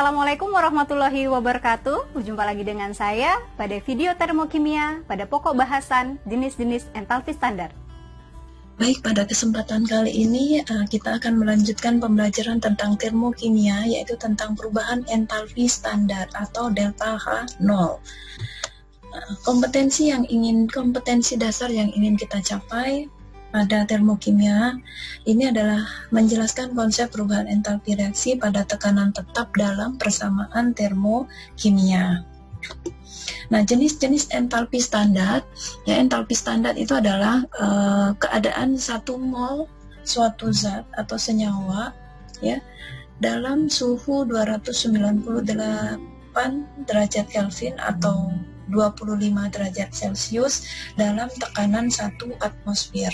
Assalamualaikum warahmatullahi wabarakatuh. Berjumpa lagi dengan saya pada video termokimia pada pokok bahasan jenis-jenis entalpi standar. Baik, pada kesempatan kali ini kita akan melanjutkan pembelajaran tentang termokimia, yaitu tentang perubahan entalpi standar atau delta H0. Kompetensi dasar yang ingin kita capai pada termokimia ini adalah menjelaskan konsep perubahan entalpi reaksi pada tekanan tetap dalam persamaan termokimia. Nah, jenis-jenis entalpi standar, ya, entalpi standar itu adalah keadaan 1 mol suatu zat atau senyawa, ya, dalam suhu 298 derajat Kelvin atau 25 derajat Celcius dalam tekanan 1 atmosfer.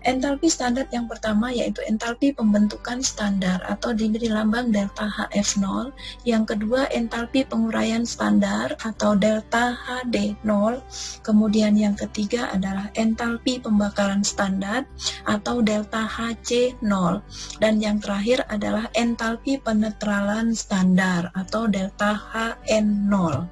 Entalpi standar yang pertama yaitu entalpi pembentukan standar atau diberi lambang delta HF0. Yang kedua entalpi penguraian standar atau delta HD0. Kemudian yang ketiga adalah entalpi pembakaran standar atau delta HC0. Dan yang terakhir adalah entalpi penetralan standar atau delta HN0.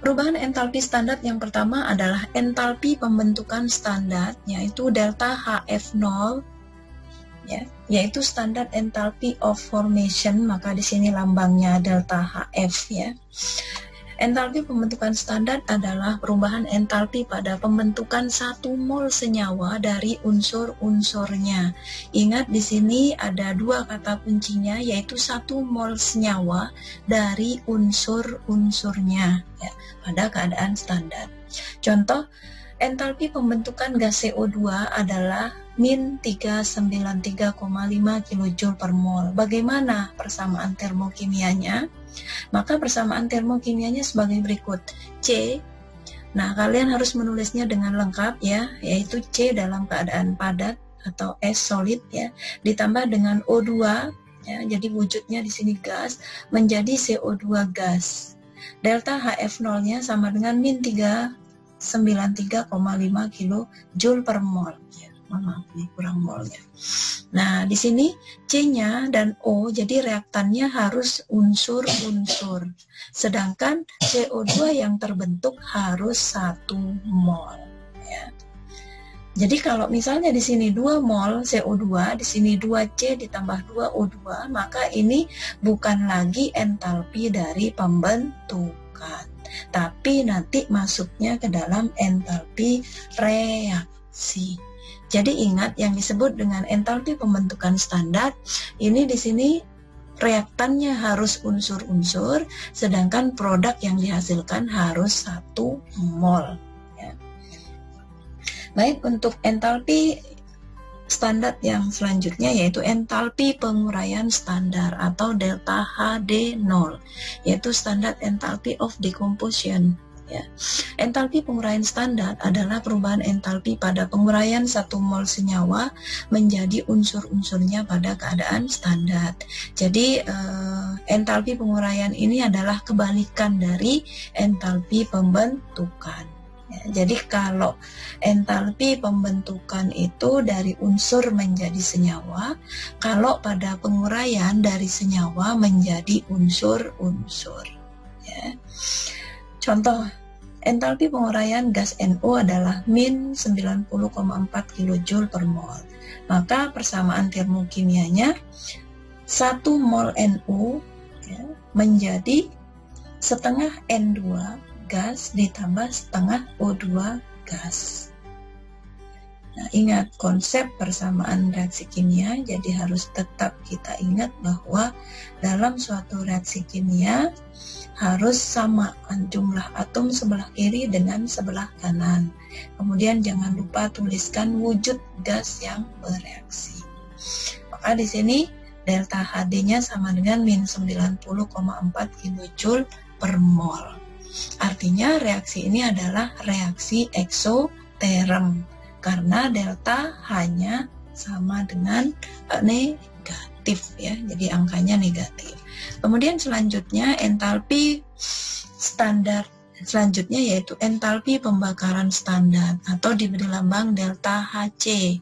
Perubahan entalpi standar yang pertama adalah entalpi pembentukan standar, yaitu delta HF0, ya, yaitu standard enthalpy of formation, maka di sini lambangnya delta HF, ya. Entalpi pembentukan standar adalah perubahan entalpi pada pembentukan 1 mol senyawa dari unsur-unsurnya. Ingat di sini ada 2 kata kuncinya, yaitu 1 mol senyawa dari unsur-unsurnya, ya, pada keadaan standar. Contoh, entalpi pembentukan gas CO2 adalah min 393,5 kJ per mol. Bagaimana persamaan termokimianya? Maka persamaan termokimianya sebagai berikut. C, nah kalian harus menulisnya dengan lengkap, ya, yaitu C dalam keadaan padat atau S solid, ya, ditambah dengan O2, ya, jadi wujudnya di sini gas, menjadi CO2 gas. Delta HF0-nya sama dengan min 393,5 kJ per mol. Ya, maaf, ini kurang molnya. Nah, di sini C-nya dan O, jadi reaktannya harus unsur-unsur. Sedangkan CO2 yang terbentuk harus 1 mol. Ya. Jadi kalau misalnya di sini 2 mol CO2, di sini 2C ditambah 2 O2, maka ini bukan lagi entalpi dari pembentukan, tapi nanti masuknya ke dalam entalpi reaksi. Jadi ingat yang disebut dengan entalpi pembentukan standar, ini di sini reaktannya harus unsur-unsur, sedangkan produk yang dihasilkan harus 1 mol. Ya. Baik, untuk entalpi standar yang selanjutnya yaitu entalpi penguraian standar atau delta HD0, yaitu standard enthalpy of decomposition. Ya. Entalpi penguraian standar adalah perubahan entalpi pada penguraian 1 mol senyawa menjadi unsur-unsurnya pada keadaan standar. Jadi entalpi penguraian ini adalah kebalikan dari entalpi pembentukan. Ya, jadi kalau entalpi pembentukan itu dari unsur menjadi senyawa, kalau pada penguraian dari senyawa menjadi unsur-unsur. Ya. Contoh, entalpi penguraian gas NO adalah min 90,4 kJ per mol. Maka persamaan termokimianya 1 mol NO, ya, menjadi setengah N2 gas ditambah setengah O2 gas. Nah, ingat konsep persamaan reaksi kimia, jadi harus tetap kita ingat bahwa dalam suatu reaksi kimia harus sama jumlah atom sebelah kiri dengan sebelah kanan. Kemudian jangan lupa tuliskan wujud gas yang bereaksi. Maka di sini delta HD-nya sama dengan min 90,4 kJ per mol. Artinya reaksi ini adalah reaksi eksoterm karena delta hanya sama dengan negatif, ya, jadi angkanya negatif. Kemudian selanjutnya entalpi standar selanjutnya yaitu entalpi pembakaran standar atau diberi lambang delta HC.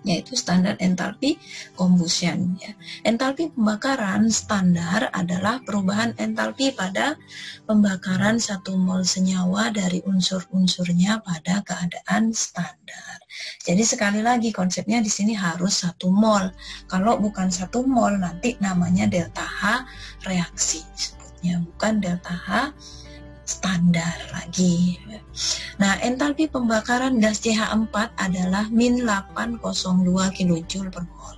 yaitu standar entalpi combustion. Ya. Entalpi pembakaran standar adalah perubahan entalpi pada pembakaran 1 mol senyawa dari unsur-unsurnya pada keadaan standar. Jadi sekali lagi konsepnya di sini harus 1 mol. Kalau bukan 1 mol nanti namanya delta H reaksi sebutnya, bukan delta H standar lagi. Nah, entalpi pembakaran gas CH4 adalah min 802 kJ per mol.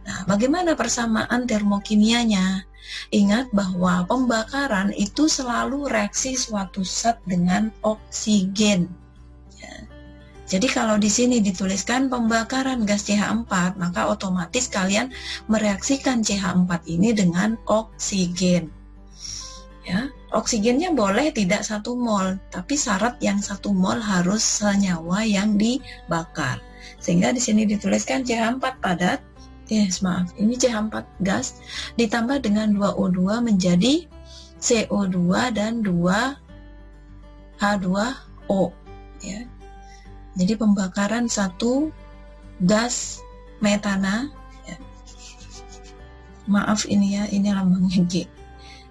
Nah, bagaimana persamaan termokimianya? Ingat bahwa pembakaran itu selalu reaksi suatu zat dengan oksigen. Ya. Jadi kalau di sini dituliskan pembakaran gas CH4, maka otomatis kalian mereaksikan CH4 ini dengan oksigen. Ya, oksigennya boleh tidak 1 mol, tapi syarat yang 1 mol harus senyawa yang dibakar. Sehingga di sini dituliskan CH4 padat, ini CH4 gas ditambah dengan 2O2 menjadi CO2 dan 2H2O. Ya. Jadi pembakaran 1 gas metana, ya. Maaf ini ya, ini lambangnya G.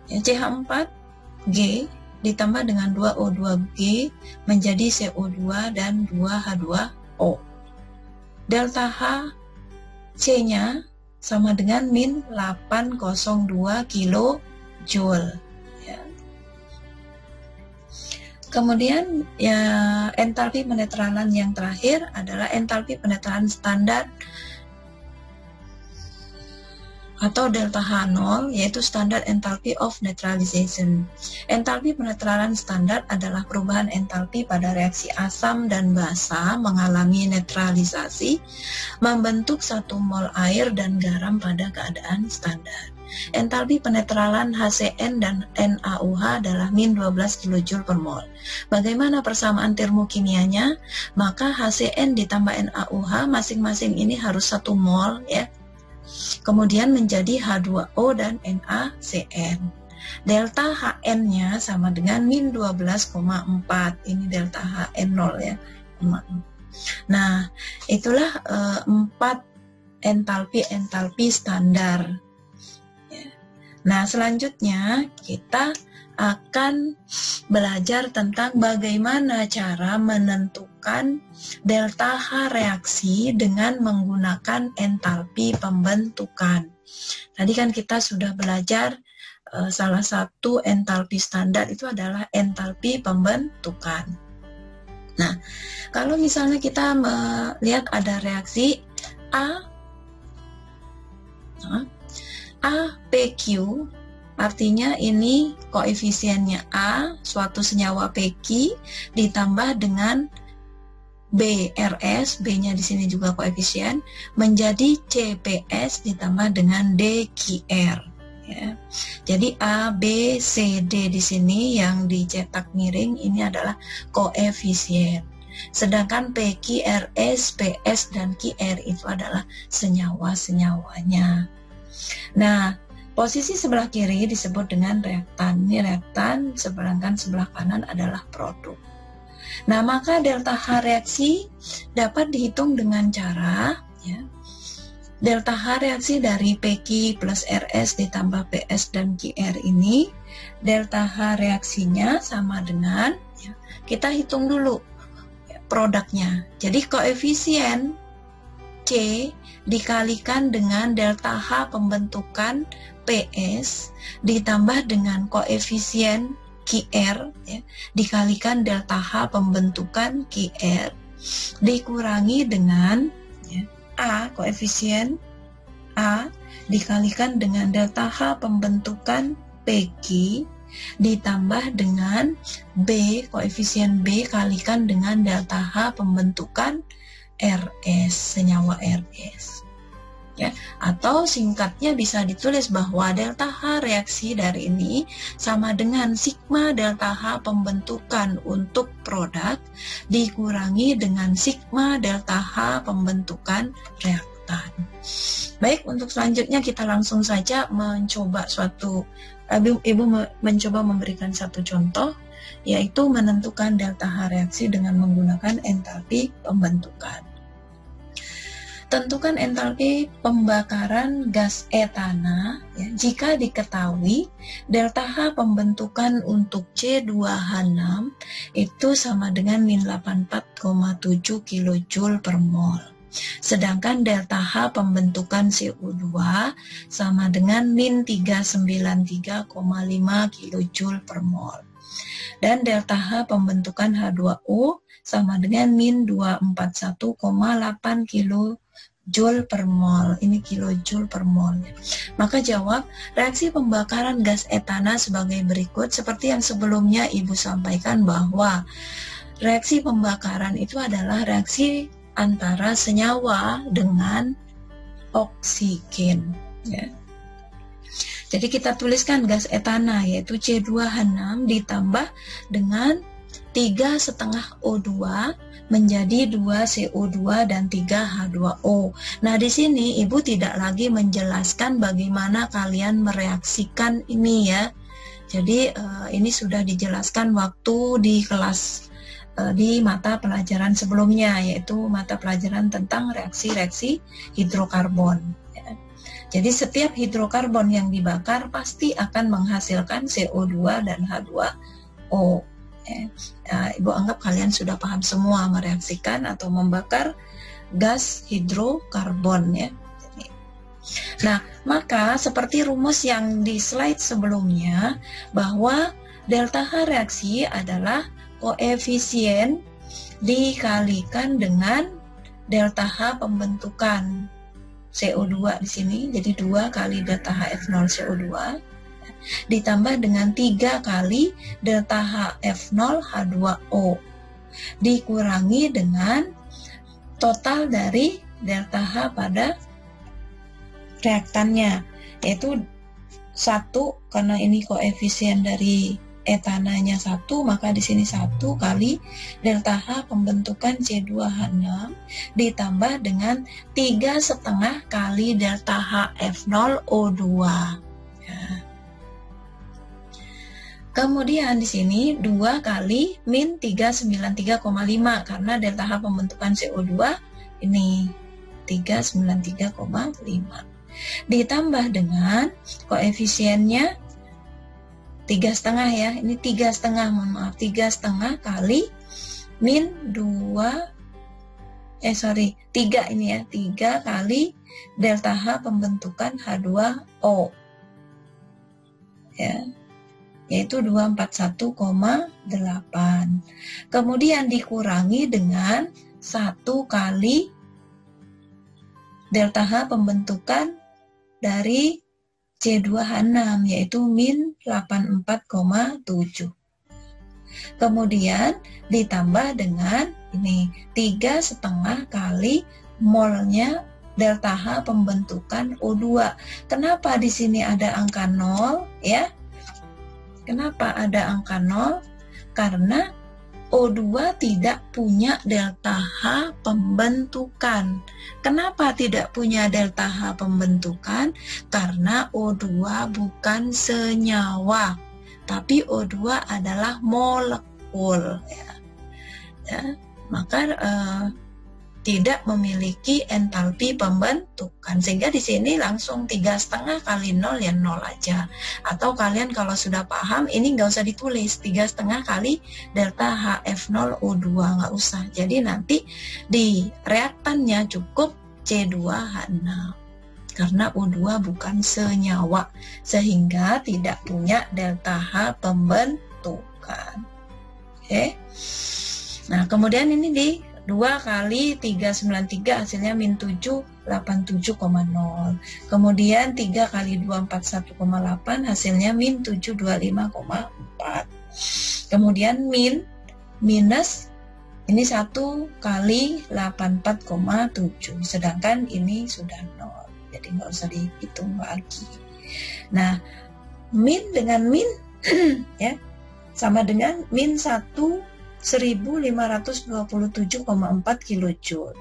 Ya, CH4G ditambah dengan 2O2G menjadi CO2 dan 2H2O. Delta H C-nya sama dengan min 802 kJ. Ya. Kemudian ya, entalpi penetralan yang terakhir adalah entalpi penetralan standar atau delta H0, yaitu standard enthalpy of neutralization. Entalpi penetralan standar adalah perubahan entalpi pada reaksi asam dan basa mengalami neutralisasi membentuk 1 mol air dan garam pada keadaan standar. Entalpi penetralan HCN dan NaOH adalah min 12 kJ per mol. Bagaimana persamaan termokimianya? Maka HCN ditambah NaOH masing-masing ini harus 1 mol ya. Kemudian menjadi H2O dan NaCN. Delta HN-nya sama dengan min 12,4. Ini delta HN0 ya. Nah, itulah 4 entalpi standar. Nah, selanjutnya kita akan belajar tentang bagaimana cara menentukan delta H reaksi dengan menggunakan entalpi pembentukan. Tadi kan kita sudah belajar salah satu entalpi standar itu adalah entalpi pembentukan. Nah, kalau misalnya kita melihat ada reaksi APQ, artinya ini koefisiennya A, suatu senyawa PQ ditambah dengan BRS, B-nya di sini juga koefisien, menjadi CPS ditambah dengan DQR. Ya. Jadi A, B, C, D di sini yang dicetak miring ini adalah koefisien. Sedangkan PQ, RS, PS, dan QR itu adalah senyawa-senyawanya. Nah, posisi sebelah kiri disebut dengan reaktan. Ini reaktan, sedangkan sebelah kanan adalah produk. Nah, maka delta H reaksi dapat dihitung dengan cara ya, delta H reaksi dari PQ plus RS ditambah PS dan QR ini, delta H reaksinya sama dengan, ya, kita hitung dulu ya, produknya. Jadi koefisien C dikalikan dengan delta H pembentukan PS ditambah dengan koefisien QR ya, dikalikan delta H pembentukan QR dikurangi dengan ya, A, koefisien A dikalikan dengan delta H pembentukan PQ ditambah dengan B, koefisien B kalikan dengan delta H pembentukan RS, senyawa RS. Ya, atau singkatnya bisa ditulis bahwa delta H reaksi dari ini sama dengan sigma delta H pembentukan untuk produk dikurangi dengan sigma delta H pembentukan reaktan. Baik, untuk selanjutnya kita langsung saja mencoba Ibu mencoba memberikan satu contoh, yaitu menentukan delta H reaksi dengan menggunakan entalpi pembentukan. Tentukan entalpi pembakaran gas etana ya, jika diketahui delta H pembentukan untuk C2H6 itu sama dengan min 84,7 kJ per mol. Sedangkan delta H pembentukan CO2 sama dengan min 393,5 kJ per mol. Dan delta H pembentukan H2O sama dengan min 241,8 kJ per mol. Ini kilojoule per mol. Maka jawab, reaksi pembakaran gas etana sebagai berikut. Seperti yang sebelumnya Ibu sampaikan bahwa reaksi pembakaran itu adalah reaksi antara senyawa dengan oksigen. Ya. Jadi kita tuliskan gas etana yaitu C2H6 ditambah dengan 3,5 O2 menjadi 2 CO2 dan 3 H2O. Nah, di sini Ibu tidak lagi menjelaskan bagaimana kalian mereaksikan ini ya. Jadi ini sudah dijelaskan waktu di kelas di mata pelajaran sebelumnya, yaitu mata pelajaran tentang reaksi-reaksi hidrokarbon. Jadi setiap hidrokarbon yang dibakar pasti akan menghasilkan CO2 dan H2O. Ibu anggap kalian sudah paham semua mereaksikan atau membakar gas hidrokarbon ya. Nah, maka seperti rumus yang di slide sebelumnya bahwa delta H reaksi adalah koefisien dikalikan dengan delta H pembentukan CO2 di sini, jadi 2 kali delta HF0 CO2 ditambah dengan 3 kali delta HF0 H2O dikurangi dengan total dari delta H pada reaktannya, yaitu 1 karena ini koefisien dari etananya 1, maka di sini 1 kali delta H pembentukan C2H6 ditambah dengan 3,5 kali delta HF0O2. Ya. Kemudian di sini 2 kali min 393,5 karena delta H pembentukan CO2 ini 393,5 ditambah dengan koefisiennya 3,5 ya, ini 3,5 mohon maaf, 3,5 kali min 3 ini ya, 3 kali delta H pembentukan H2O ya, yaitu 241,8. Kemudian dikurangi dengan 1 kali delta H pembentukan dari C2H6 yaitu min 84,7. Kemudian ditambah dengan ini 3,5 kali molnya delta H pembentukan O2. Kenapa di sini ada angka 0 ya? Kenapa ada angka 0? Karena O2 tidak punya delta H pembentukan. Kenapa tidak punya delta H pembentukan? Karena O2 bukan senyawa, tapi O2 adalah molekul. Ya, maka tidak memiliki entalpi pembentukan, sehingga di sini langsung 3,5 kali 0 ya 0 aja. Atau kalian kalau sudah paham ini nggak usah ditulis 3,5 kali delta HF0O2, nggak usah. Jadi nanti di reaktannya cukup C2H6 karena O2 bukan senyawa sehingga tidak punya delta H pembentukan. Oke. Nah, kemudian ini di 2 kali 393 hasilnya min 787,0. Kemudian 3 kali 241,8 hasilnya min 725,4. Kemudian minus ini 1 kali 84,7. Sedangkan ini sudah 0. Jadi nggak usah dihitung lagi. Nah, min dengan min ya sama dengan min 1527,4 kilojoule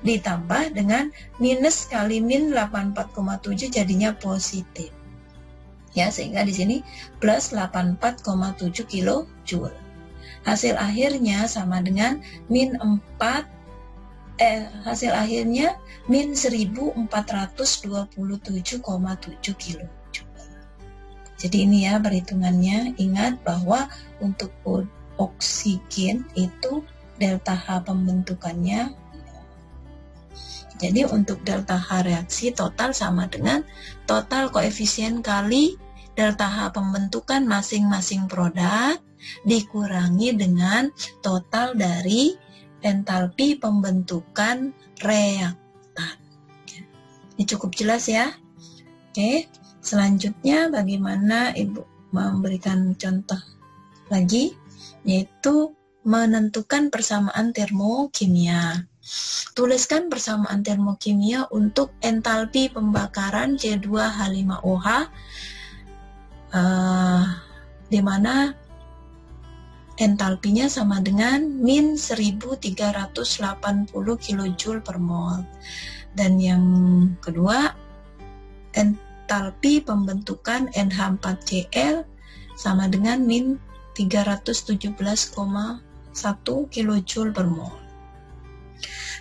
ditambah dengan minus kali min 84,7 jadinya positif ya, sehingga di sini plus 84,7 kilojoule. Hasil akhirnya sama dengan min 4 hasil akhirnya min 1427,7 kilo. Jadi ini ya perhitungannya. Ingat bahwa untuk oksigen itu delta H pembentukannya. Jadi untuk delta H reaksi total sama dengan total koefisien kali delta H pembentukan masing-masing produk dikurangi dengan total dari entalpi pembentukan reaktan. Ini cukup jelas ya. Oke, selanjutnya bagaimana Ibu memberikan contoh lagi, yaitu menentukan persamaan termokimia. Tuliskan persamaan termokimia untuk entalpi pembakaran C2H5OH di mana entalpinya sama dengan min 1380 kJ per mol. Dan yang kedua, entalpi pembentukan NH4Cl sama dengan min 317,1 kJ per mol.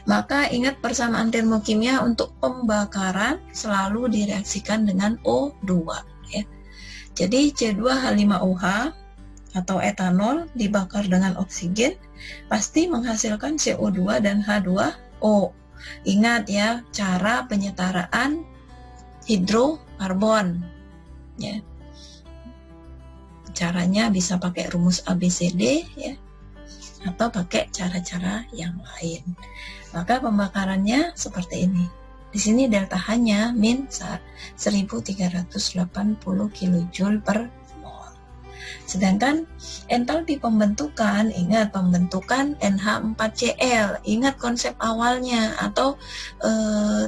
Maka ingat persamaan termokimia untuk pembakaran selalu direaksikan dengan O2 ya. Jadi C2H5OH atau etanol dibakar dengan oksigen pasti menghasilkan CO2 dan H2O. Ingat ya, cara penyetaraan hidrokarbon ya. Caranya bisa pakai rumus ABCD ya, atau pakai cara-cara yang lain. Maka pembakarannya seperti ini. Di sini delta H-nya min 1380 kJ per mol. Sedangkan entalpi pembentukan, ingat pembentukan NH4Cl. Ingat konsep awalnya atau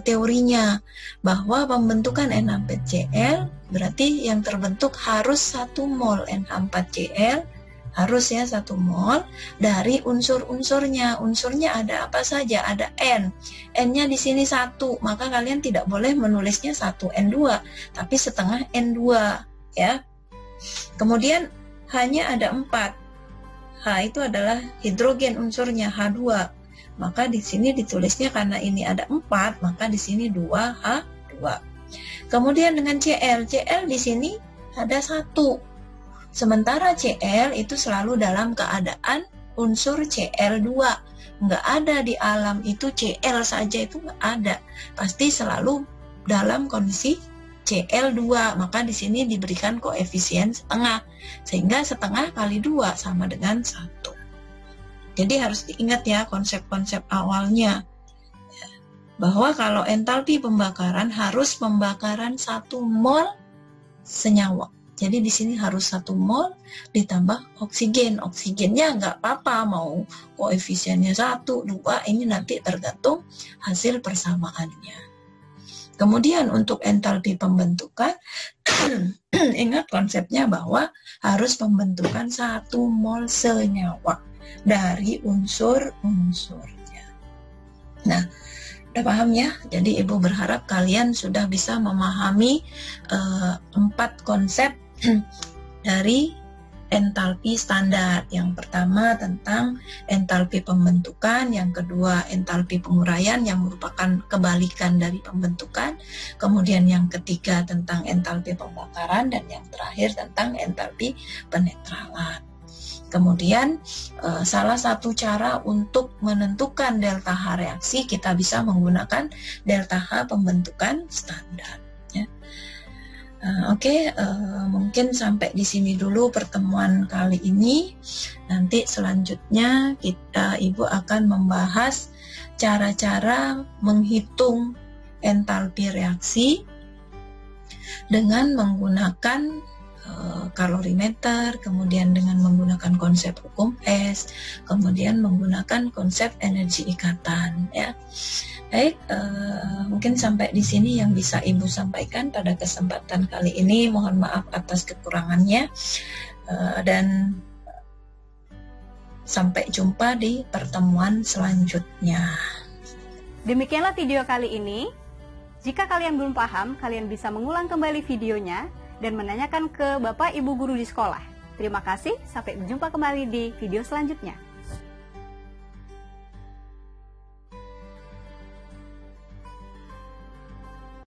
teorinya bahwa pembentukan NH4Cl berarti yang terbentuk harus 1 mol NH4Cl, harus ya 1 mol dari unsur-unsurnya. Unsurnya ada apa saja? Ada N. N-nya di sini 1, maka kalian tidak boleh menulisnya 1N2, tapi setengah N2 ya. Kemudian H-nya ada 4. H itu adalah hidrogen unsurnya H2. Maka di sini ditulisnya karena ini ada 4, maka di sini 2H2. Kemudian dengan Cl, Cl di sini ada 1. Sementara Cl itu selalu dalam keadaan unsur Cl2. Nggak ada di alam itu Cl saja, itu nggak ada. Pasti selalu dalam kondisi Cl2. Maka di sini diberikan koefisien setengah. Sehingga setengah kali 2 sama dengan 1. Jadi harus diingat ya konsep-konsep awalnya. Bahwa kalau entalpi pembakaran harus pembakaran 1 mol senyawa. Jadi di sini harus 1 mol ditambah oksigen. Oksigennya nggak apa-apa, mau koefisiennya 1, 2, ini nanti tergantung hasil persamaannya. Kemudian untuk entalpi pembentukan, ingat konsepnya bahwa harus pembentukan 1 mol senyawa dari unsur-unsurnya. Nah, udah paham ya? Jadi Ibu berharap kalian sudah bisa memahami 4 konsep dari entalpi standar. Yang pertama tentang entalpi pembentukan, yang kedua entalpi penguraian yang merupakan kebalikan dari pembentukan, kemudian yang ketiga tentang entalpi pembakaran, dan yang terakhir tentang entalpi penetralan. Kemudian salah satu cara untuk menentukan delta H reaksi kita bisa menggunakan delta H pembentukan standar. Oke, mungkin sampai di sini dulu pertemuan kali ini. Nanti selanjutnya Ibu akan membahas cara-cara menghitung entalpi reaksi dengan menggunakan kalorimeter, kemudian dengan menggunakan konsep hukum S, kemudian menggunakan konsep energi ikatan ya. Baik, mungkin sampai di sini yang bisa Ibu sampaikan pada kesempatan kali ini. Mohon maaf atas kekurangannya, dan sampai jumpa di pertemuan selanjutnya. Demikianlah video kali ini. Jika kalian belum paham, kalian bisa mengulang kembali videonya dan menanyakan ke Bapak Ibu guru di sekolah. Terima kasih, sampai berjumpa kembali di video selanjutnya.